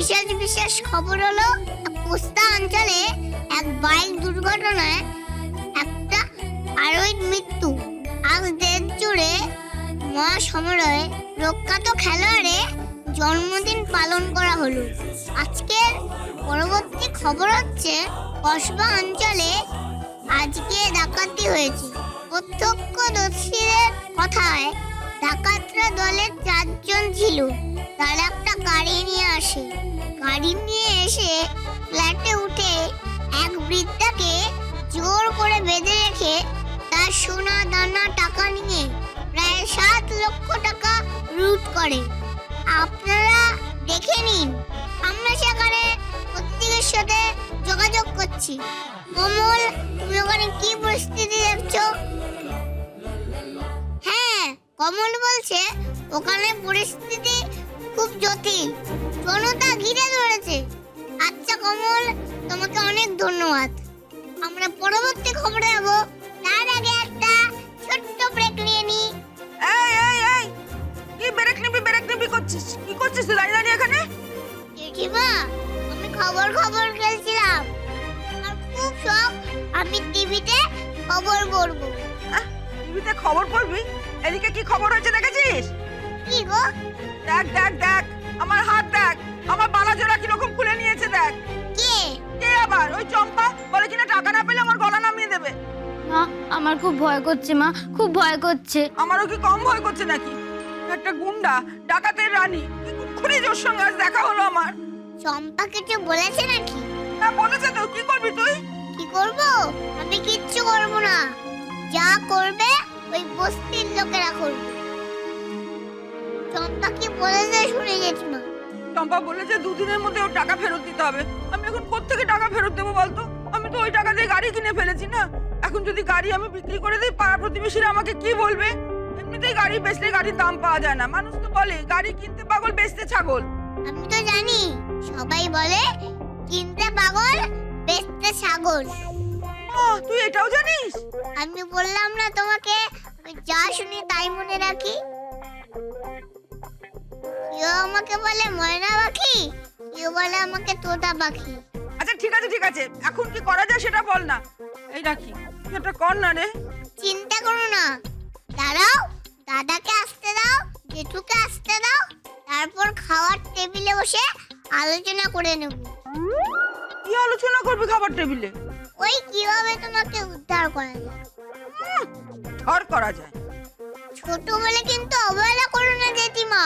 বিশেষ বিশেষ খবর হলো, পোস্তা অঞ্চলে এক বাইক দুর্ঘটনায় একটা আরোহীর মৃত্যু। আজ দেশ জুড়ে মহাসমরে প্রখ্যাত খেলোয়াড়ে জন্মদিন পালন করা হলো। আজকের পরবর্তী খবর হচ্ছে, কসবা অঞ্চলে আজকে ডাকাতি হয়েছে। প্রত্যক্ষদর্শীদের কথায় ডাকাতরা দলের 4 জন ছিল। তারা একটা গাড়ি নিয়ে আসে। গাড়ি নিয়ে এসে ফ্ল্যাটে উঠে এক বৃদ্ধাকে জোর করে বেঁধে রেখে তার সোনা দানা টাকা নিয়ে প্রায় 7 লক্ষ টাকা লুট করে। আপনারা দেখে নিন। আমরা সেখানে প্রত্যেকের সাথে যোগাযোগ করছি। কমল, তুমি ওখানে কি পরিস্থিতি দেখছো? হ্যাঁ, কমল বলছে ওখানে পরিস্থিতি খুব জটিল, জনতা ঘিরে ধরেছে। আচ্ছা কমল, তোমাকে অনেক ধন্যবাদ। আমরা পরবর্তী খবরে যাব, তার আগে একটা ছোট্ট ব্রেক নিয়ে নি। এই কি ব্রেক নিবি করছিস? কি করছিস দাঁড়িয়ে দাঁড়িয়ে এখানে? জেঠিমা, আমি খবর খেলছিলাম। আমার খুব শখ আমি টিভিতে খবর পড়বো। টিভিতে খবর পড়বি? এদিকে কি খবর হয়েছে দেখেছিস? কি গো? দেখ আমার হাত দেখ, আমার বালা জোড়া কিরকম খুলে নিয়েছে দেখ। কে আবার? ওই চম্পা বলে কিনা টাকা না পেলে আমার গলা নামিয়ে দেবে। মা, আমার খুব ভয় করছে মা, খুব ভয় করছে। আমারও কি কম ভয় করছে নাকি? একটা গুন্ডা, ডাকাতের রানী, খুনি ওর সঙ্গে আজ দেখা হলো আমার। চম্পা কিছু বলেছে নাকি? হ্যাঁ বলেছে তো। কি করবি তুই? কি করব? আমি কিচ্ছু করব না। যা করবে ওই বস্তির লোকেরা করবে। চম্পা কি বলেছে শুনে জেঠিমা? চম্পা বলেছে 2 দিনের মধ্যে ওর টাকা ফেরত দিতে হবে। আমি এখন কোত্থেকে টাকা ফেরত দেবো বলতো? আমি তো ওই টাকা দিয়ে গাড়ি কিনে ফেলেছি না। এখন যদি গাড়ি আমি বিক্রি করে দিই, পাড়া প্রতিবেশীরা আমাকে কি বলবে? এমনিতেই গাড়ি বেচলে গাড়ির দাম পাওয়া যায় না। মানুষ তো বলে গাড়ি কিনতে পাগল, বেচতে ছাগল। আমি তো জানি, সবাই বলে কিনতে পাগল বেচতে ছাগল। তুই এটাও জানিস? আমি বললাম না তোমাকে, আমি যা শুনি তাই মনে রাখি। কেউ আমাকে বলে ময়না পাখি, কেউ বলে আমাকে তোতা পাখি। আচ্ছা ঠিক আছে, এখন কি করা যায় সেটা বল না। এই রাখি, এটা কর না রে। চিন্তা করো না, দাঁড়াও, দাদাকে আসতে দাও, জেঠুকে আসতে দাও, তারপর খাওয়ার টেবিলে বসে আলোচনা করে নেব। কি আলোচনা করবি খাবার টেবিলে? ওই কিভাবে তোমাকে উদ্ধার করা যায়। ধর করা যায়। ছোট বলে কিন্তু অবহেলা করো না জেঠিমা।